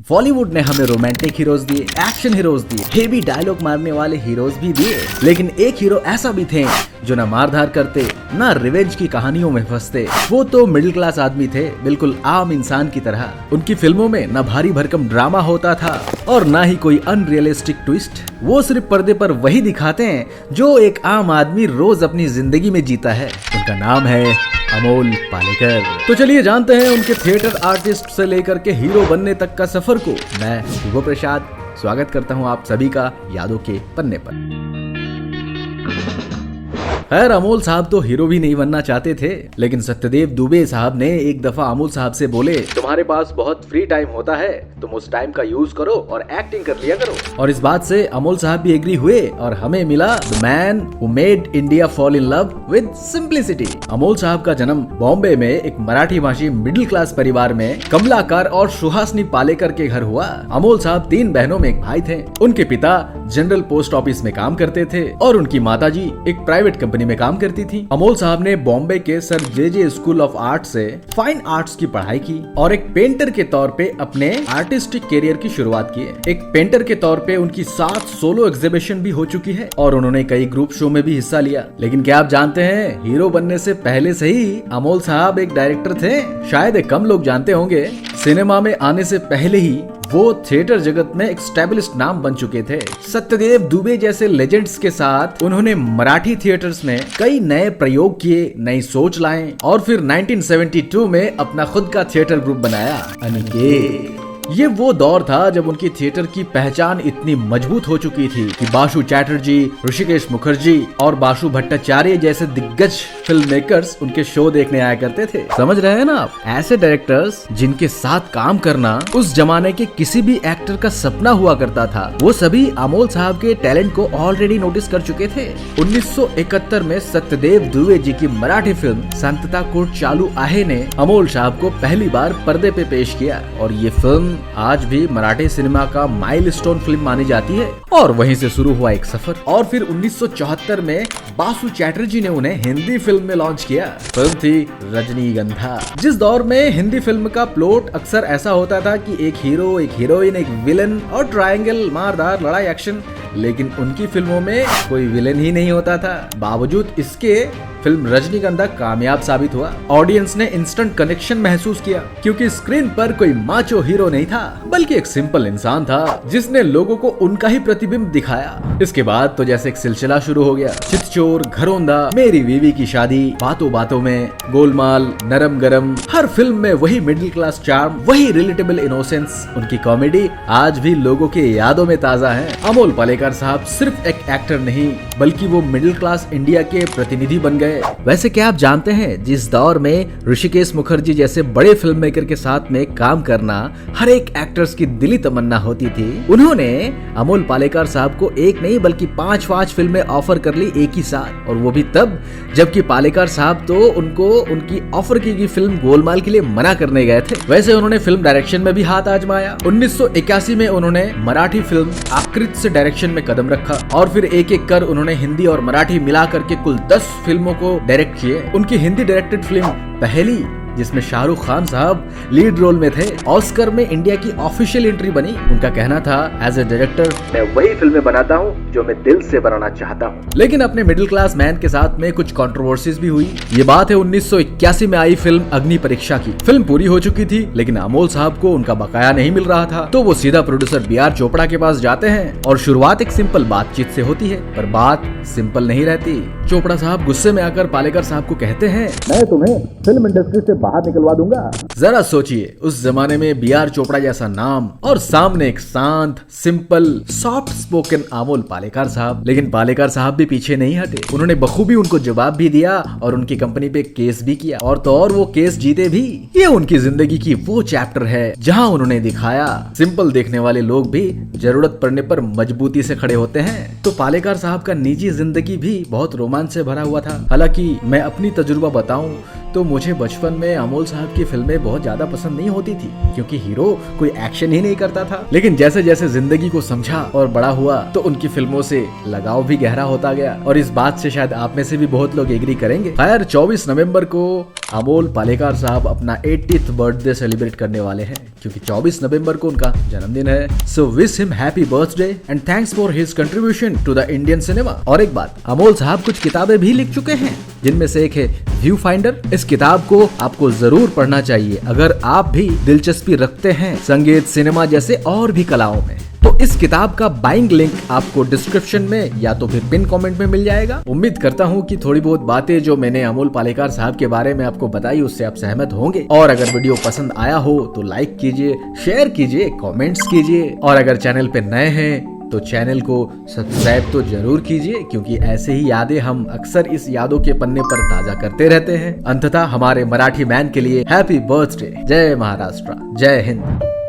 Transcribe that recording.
बॉलीवुड ने हमें romantic heroes दिए, एक्शन हीरोज दिए, हेवी डायलॉग मारने वाले हीरोज भी दिए, लेकिन एक हीरो ऐसा भी थे जो न मारधार करते न रिवेंज की कहानियों में फंसते। वो तो मिडिल क्लास आदमी थे, बिल्कुल आम इंसान की तरह। उनकी फिल्मों में न भारी भरकम ड्रामा होता था और न ही कोई अनरियलिस्टिक ट्विस्ट। वो सिर्फ पर्दे पर वही दिखाते हैं जो एक आम आदमी रोज अपनी जिंदगी में जीता है। उनका नाम है अमोल पालेकर। तो चलिए जानते हैं उनके थिएटर आर्टिस्ट से लेकर के हीरो बनने तक का सफर को। मैं शुभ प्रसाद स्वागत करता हूं आप सभी का यादों के पन्ने पर। खैर, अमोल साहब तो हीरो भी नहीं बनना चाहते थे, लेकिन सत्यदेव दुबे साहब ने एक दफा अमोल साहब से बोले, तुम्हारे पास बहुत फ्री टाइम होता है, तुम उस टाइम का यूज करो और एक्टिंग कर लिया करो। और इस बात से अमोल साहब भी एग्री हुए और हमें मिला the man who made India fall in love with simplicity. Amol साहब का जन्म बॉम्बे में एक मराठी भाषी मिडिल क्लास परिवार में कमलाकर और सुहासिनी पालेकर के घर हुआ। अमोल साहब 3 बहनों में एक भाई थे। उनके पिता जनरल पोस्ट ऑफिस में काम करते थे और उनकी माताजी एक प्राइवेट कंपनी में काम करती थी। अमोल साहब ने बॉम्बे के sir J school of art से फाइन आर्ट्स की पढ़ाई की और एक पेंटर के तौर पे अपने आर्टिस्टिक करियर की शुरुआत की है। एक पेंटर के तौर पे उनकी 7 सोलो एग्जीबिशन भी हो चुकी है और उन्होंने कई ग्रुप शो में भी हिस्सा लिया। लेकिन क्या आप जानते हैं, हीरो बनने से पहले से ही अमोल साहब एक डायरेक्टर थे। शायद कम लोग जानते होंगे, सिनेमा में आने से पहले ही वो थिएटर जगत में एक स्टैब्लिश्ड नाम बन चुके थे। सत्यदेव दुबे जैसे लेजेंड्स के साथ उन्होंने मराठी थिएटर्स में कई नए प्रयोग किए, नई सोच लाए और फिर 1972 में अपना खुद का थिएटर ग्रुप बनाया, अनिकेत। ये वो दौर था जब उनकी थिएटर की पहचान इतनी मजबूत हो चुकी थी कि बासु चैटर्जी, ऋषिकेश मुखर्जी और बासु भट्टाचार्य जैसे दिग्गज फिल्म मेकर्स उनके शो देखने आया करते थे। समझ रहे हैं ना आप? ऐसे डायरेक्टर्स जिनके साथ काम करना उस जमाने के किसी भी एक्टर का सपना हुआ करता था, वो सभी अमोल साहब के टैलेंट को ऑलरेडी नोटिस कर चुके थे। 1971 में सत्यदेव दुबे जी की मराठी फिल्म संतता कोर्ट चालू आहे ने अमोल साहब को पहली बार पर्दे पे पेश किया और ये फिल्म आज भी मराठी सिनेमा का माइलस्टोन फिल्म मानी जाती है। और वहीं से शुरू हुआ एक सफर और फिर 1974 में बासु चैटर्जी ने उन्हें हिंदी फिल्म में लॉन्च किया। फिल्म थी रजनीगंधा। जिस दौर में हिंदी फिल्म का प्लॉट अक्सर ऐसा होता था कि एक हीरो, एक हीरोइन, एक विलन और ट्रायंगल, मारधार, लड़ाई, एक्शन, लेकिन उनकी फिल्मों में कोई विलन ही नहीं होता था। बावजूद इसके फिल्म रजनीगंधा कामयाब साबित हुआ। ऑडियंस ने इंस्टेंट कनेक्शन महसूस किया क्योंकि स्क्रीन पर कोई माचो हीरो नहीं था, बल्कि एक सिंपल इंसान था जिसने लोगों को उनका ही प्रतिबिंब दिखाया। इसके बाद तो जैसे एक सिलसिला शुरू हो गया। चितचोर, घरोंदा, मेरी बीवी की शादी, बातों बातों में, गोलमाल, नरम गरम, हर फिल्म में वही मिडिल क्लास चार्म, वही रिलेटेबल इनोसेंस। उनकी कॉमेडी आज भी लोगों की यादों में ताजा है। अमोल पालेकर साहब सिर्फ एक एक्टर नहीं, बल्कि वो मिडिल क्लास इंडिया के प्रतिनिधि बन गए। वैसे क्या आप जानते हैं, जिस दौर में ऋषिकेश मुखर्जी जैसे बड़े फिल्म मेकर के साथ में काम करना हर एक एक्टर्स की दिली तमन्ना होती थी, उन्होंने अमोल पालेकर साहब को एक नहीं बल्कि 5 फिल्में ऑफर कर ली एक ही साथ। और वो भी तब जबकि पालेकर साहब तो उनको उनकी ऑफर की गई फिल्म गोलमाल के लिए मना करने गए थे। वैसे उन्होंने फिल्म डायरेक्शन में भी हाथ आजमाया। 1981 में उन्होंने मराठी फिल्म आकृत से डायरेक्शन में कदम रखा और फिर एक एक कर उन्होंने हिंदी और मराठी मिला करके कुल 10 फिल्मों को डायरेक्ट किए। उनकी हिंदी डायरेक्टेड फिल्म पहली, जिसमें शाहरुख खान साहब लीड रोल में थे, ऑस्कर में इंडिया की ऑफिशियल एंट्री बनी। उनका कहना था, एज ए डायरेक्टर मैं वही फिल्में बनाता हूँ जो मैं दिल से बनाना चाहता हूँ। लेकिन अपने मिडिल क्लास मैन के साथ में कुछ कंट्रोवर्सीज भी हुई। ये बात है 1981 में आई फिल्म अग्नि परीक्षा की। फिल्म पूरी हो चुकी थी, लेकिन अमोल साहब को उनका बकाया नहीं मिल रहा था, तो वो सीधा प्रोड्यूसर BR चोपड़ा के पास जाते हैं और शुरुआत एक सिंपल बातचीत से होती है, पर बात सिंपल नहीं रहती। चोपड़ा साहब गुस्से में आकर पालेकर साहब को कहते हैं, मैं तुम्हें फिल्म इंडस्ट्री से बाहर निकलवा दूंगा। जरा सोचिए, उस जमाने में BR चोपड़ा जैसा नाम और सामने एक शांत, simple, soft spoken Amol Palekar साहब। लेकिन पालेकर साहब भी पीछे नहीं हटे। उन्होंने बखूबी उनको जवाब भी दिया और उनकी कंपनी पे केस भी किया और तो और वो केस जीते भी। ये उनकी जिंदगी की वो चैप्टर है जहाँ उन्होंने दिखाया सिंपल देखने वाले लोग भी जरूरत पड़ने पर मजबूती से खड़े होते हैं। तो पालेकर साहब का निजी जिंदगी भी बहुत रोमांच से भरा हुआ था। हालांकि मैं अपनी तजुर्बा बताऊं तो मुझे बचपन में अमोल साहब की फिल्में बहुत ज्यादा पसंद नहीं होती थी, क्योंकि हीरो कोई एक्शन ही नहीं करता था। लेकिन जैसे जैसे जिंदगी को समझा और बड़ा हुआ तो उनकी फिल्मों से लगाव भी गहरा होता गया और इस बात से शायद आप में से भी बहुत लोग एग्री करेंगे। खैर, 24 नवंबर को अमोल पालेकर साहब अपना 80th बर्थडे सेलिब्रेट करने वाले हैं, क्योंकि 24 नवंबर को उनका जन्मदिन है। So wish him happy birthday and thanks for his contribution to the Indian cinema. और एक बात, अमोल साहब कुछ किताबें भी लिख चुके हैं, जिनमें से एक है व्यू फाइंडर। इस किताब को आपको जरूर पढ़ना चाहिए अगर आप भी दिलचस्पी रखते हैं संगीत, सिनेमा जैसे और भी कलाओं में। तो इस किताब का बाइंग लिंक आपको डिस्क्रिप्शन में या तो फिर पिन कमेंट में मिल जाएगा। उम्मीद करता हूँ कि थोड़ी बहुत बातें जो मैंने अमोल पालेकर साहब के बारे में आपको बताई उससे आप सहमत होंगे। और अगर वीडियो पसंद आया हो तो लाइक कीजिए, शेयर कीजिए, कमेंट्स कीजिए, और अगर चैनल पे नए हैं तो चैनल को सब्सक्राइब तो जरूर कीजिए, क्योंकि ऐसे ही यादें हम अक्सर इस यादों के पन्ने पर ताजा करते रहते हैं। अंततः हमारे मराठी मैन के लिए हैप्पी बर्थडे। जय महाराष्ट्र, जय हिंद।